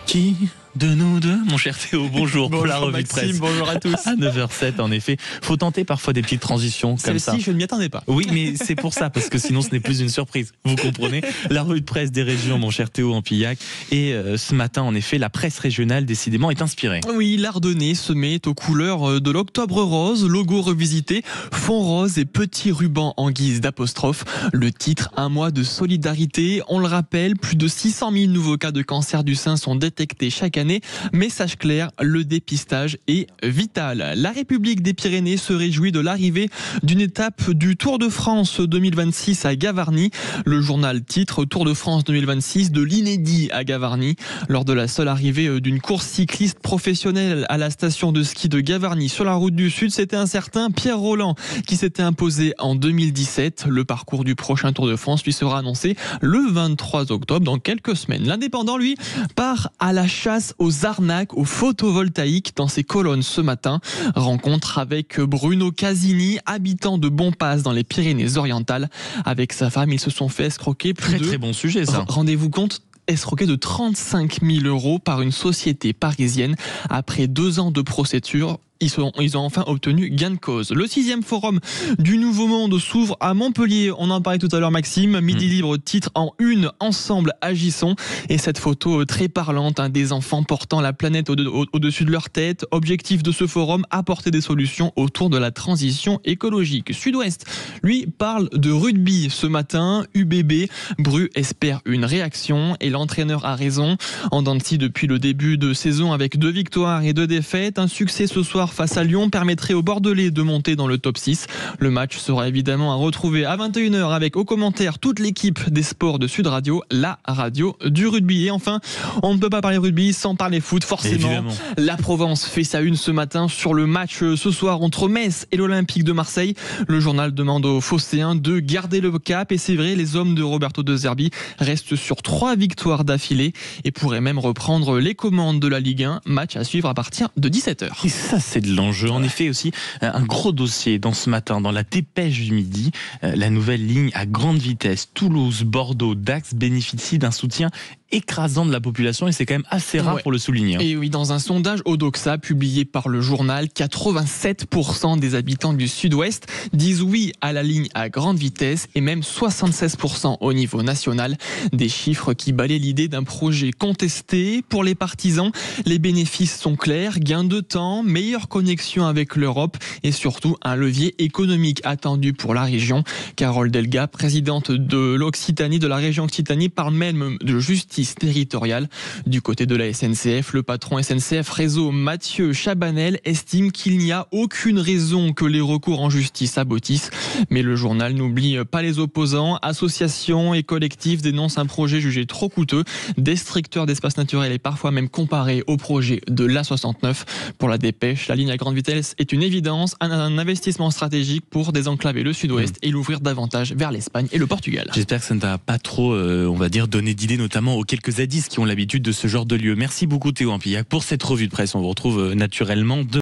Qui de nous deux, mon cher Théo, bonjour pour la revue de presse. Bonjour à tous. À 9h07, en effet. Faut tenter parfois des petites transitions comme ça. Celle-ci, je ne m'y attendais pas. Oui, mais c'est pour ça, parce que sinon ce n'est plus une surprise. Vous comprenez? La revue de presse des régions, mon cher Théo, en Pillac. Et ce matin, en effet, la presse régionale, décidément, est inspirée. Oui, l'Ardennais se met aux couleurs de l'Octobre Rose, logo revisité, fond rose et petit ruban en guise d'apostrophe. Le titre, un mois de solidarité. On le rappelle, plus de 600 000 nouveaux cas de cancer du sein sont détectés chaque année. Message clair, le dépistage est vital. La République des Pyrénées se réjouit de l'arrivée d'une étape du Tour de France 2026 à Gavarnie. Le journal titre Tour de France 2026 de l'inédit à Gavarnie. Lors de la seule arrivée d'une course cycliste professionnelle à la station de ski de Gavarnie sur la route du Sud, c'était un certain Pierre Rolland qui s'était imposé en 2017. Le parcours du prochain Tour de France lui sera annoncé le 23 octobre, dans quelques semaines. L'Indépendant, lui, part à la chasse aux arnaques, aux photovoltaïques dans ses colonnes ce matin. Rencontre avec Bruno Casini, habitant de Bonpasse dans les Pyrénées-Orientales. Avec sa femme, ils se sont fait escroquer Très bon sujet, ça. Rendez-vous compte, escroqué de 35 000 € par une société parisienne. Après 2 ans de procédure, ils ont enfin obtenu gain de cause. Le 6e forum du Nouveau Monde s'ouvre à Montpellier. On en parlait tout à l'heure, Maxime. Midi Libre titre en une, ensemble agissons. Et cette photo très parlante, des enfants portant la planète au-dessus de leur tête. Objectif de ce forum, apporter des solutions autour de la transition écologique. Sud-Ouest, lui, parle de rugby ce matin. UBB, Bru espère une réaction et l'entraîneur a raison. En dents de scie depuis le début de saison avec 2 victoires et 2 défaites. Un succès ce soir face à Lyon permettrait aux Bordelais de monter dans le top 6. Le match sera évidemment à retrouver à 21h avec au commentaire toute l'équipe des sports de Sud Radio, la radio du rugby. Et enfin, on ne peut pas parler rugby sans parler foot, forcément. Évidemment. La Provence fait sa une ce matin sur le match ce soir entre Metz et l'Olympique de Marseille. Le journal demande aux Phocéens de garder le cap et c'est vrai, les hommes de Roberto De Zerbi restent sur 3 victoires d'affilée et pourraient même reprendre les commandes de la Ligue 1. Match à suivre à partir de 17h. Et ça, c'est de l'enjeu. En effet, aussi, un gros dossier dans ce matin, dans la dépêche du midi. La nouvelle ligne à grande vitesse Toulouse-Bordeaux-Dax bénéficie d'un soutien écrasant de la population et c'est quand même assez rare pour le souligner. Et oui, dans un sondage Odoxa publié par le journal, 87% des habitants du Sud-Ouest disent oui à la ligne à grande vitesse et même 76% au niveau national. Des chiffres qui balaient l'idée d'un projet contesté. Pour les partisans, les bénéfices sont clairs, gain de temps, meilleure connexion avec l'Europe et surtout un levier économique attendu pour la région. Carole Delga, présidente de l'Occitanie, de la région Occitanie, parle même de justice territoriale. Du côté de la SNCF, le patron SNCF Réseau Mathieu Chabanel estime qu'il n'y a aucune raison que les recours en justice aboutissent. Mais le journal n'oublie pas les opposants. Associations et collectifs dénoncent un projet jugé trop coûteux, destructeur d'espaces naturels et parfois même comparé au projet de l'A69. Pour la dépêche, la ligne à grande vitesse est une évidence, un investissement stratégique pour désenclaver le Sud-Ouest et l'ouvrir davantage vers l'Espagne et le Portugal. J'espère que ça ne t'a pas trop, on va dire, donné d'idées, notamment aux quelques zadistes qui ont l'habitude de ce genre de lieu. Merci beaucoup Théo Pillac pour cette revue de presse. On vous retrouve naturellement demain.